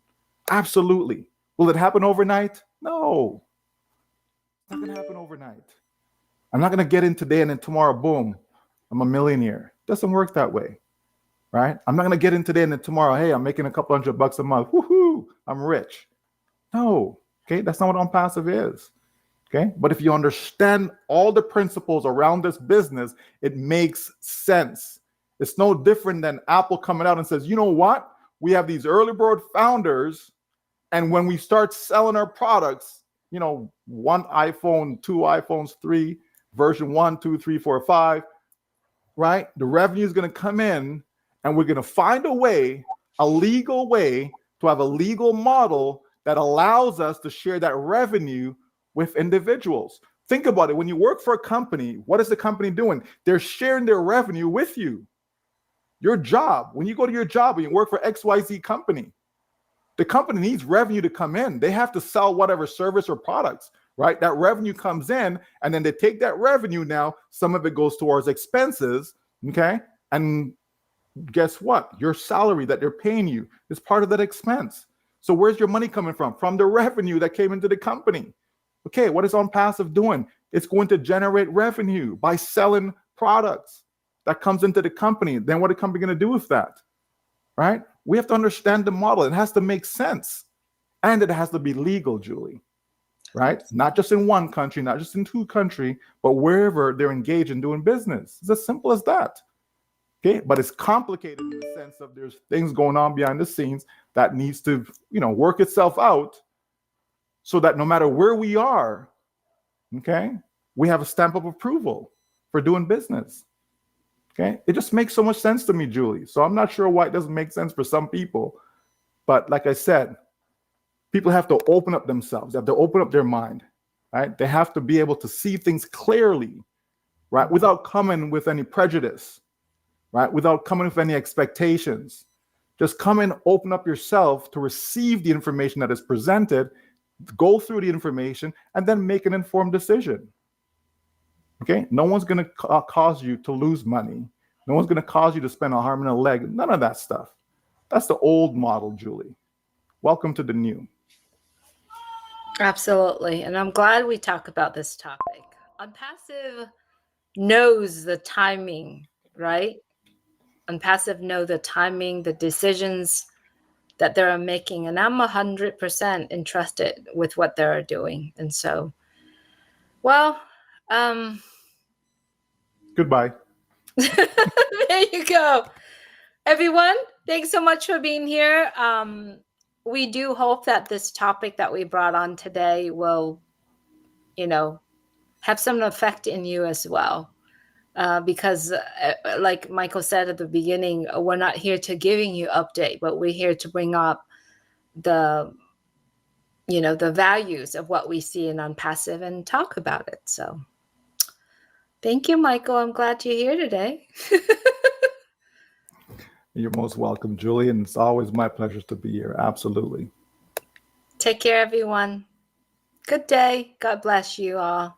Absolutely. Will it happen overnight? No. It's not going to happen overnight. I'm not going to get in today and then tomorrow, boom, I'm a millionaire. It doesn't work that way. Right? I'm not going to get in today and then tomorrow, hey, I'm making a couple $100 a month. Woohoo, I'm rich. No. Okay, that's not what OnPassive is. Okay, but if you understand all the principles around this business, it makes sense. It's no different than Apple coming out and says, you know what? We have these early bird founders, and when we start selling our products, one iPhone, two iPhones, three, version 1, 2, 3, 4, 5, right? The revenue is going to come in, and we're going to find a legal way to have a legal model that allows us to share that revenue with individuals. Think about it. When you work for a company, what is the company doing? They're sharing their revenue with you. Your job, when you go to your job, when you work for XYZ company, the company needs revenue to come in. They have to sell whatever service or products, right? That revenue comes in, and then they take that revenue now, some of it goes towards expenses, okay? And guess what? Your salary that they're paying you is part of that expense. So where's your money coming from? From the revenue that came into the company. Okay, what is OnPassive doing? It's going to generate revenue by selling products that comes into the company. Then what is the company going to do with that? Right? We have to understand the model. It has to make sense. And it has to be legal, Julie. Right? Not just in one country, not just in two countries, but wherever they're engaged in doing business. It's as simple as that. Okay, but it's complicated in the sense of there's things going on behind the scenes that needs to, work itself out so that no matter where we are, okay, we have a stamp of approval for doing business. Okay, it just makes so much sense to me, Julie. So I'm not sure why it doesn't make sense for some people, but like I said, people have to open up themselves. They have to open up their mind, right? They have to be able to see things clearly, right, without coming with any prejudice. Right? Without coming with any expectations. Just come and open up yourself to receive the information that is presented, go through the information, and then make an informed decision. Okay? No one's going to cause you to lose money. No one's going to cause you to spend a arm and a leg. None of that stuff. That's the old model, Julie. Welcome to the new. Absolutely. And I'm glad we talk about this topic. OnPassive knows the timing, right? OnPassive know the timing, the decisions that they're making, and I'm 100% entrusted with what they're doing. And so, well, goodbye. There you go, everyone. Thanks so much for being here. We do hope that this topic that we brought on today will, have some effect in you as well. Because like Michael said at the beginning, we're not here to giving you update, but we're here to bring up the values of what we see in OnPassive and talk about it. So thank you, Michael. I'm glad you're here today. You're most welcome, Julie. And it's always my pleasure to be here. Absolutely. Take care, everyone. Good day. God bless you all.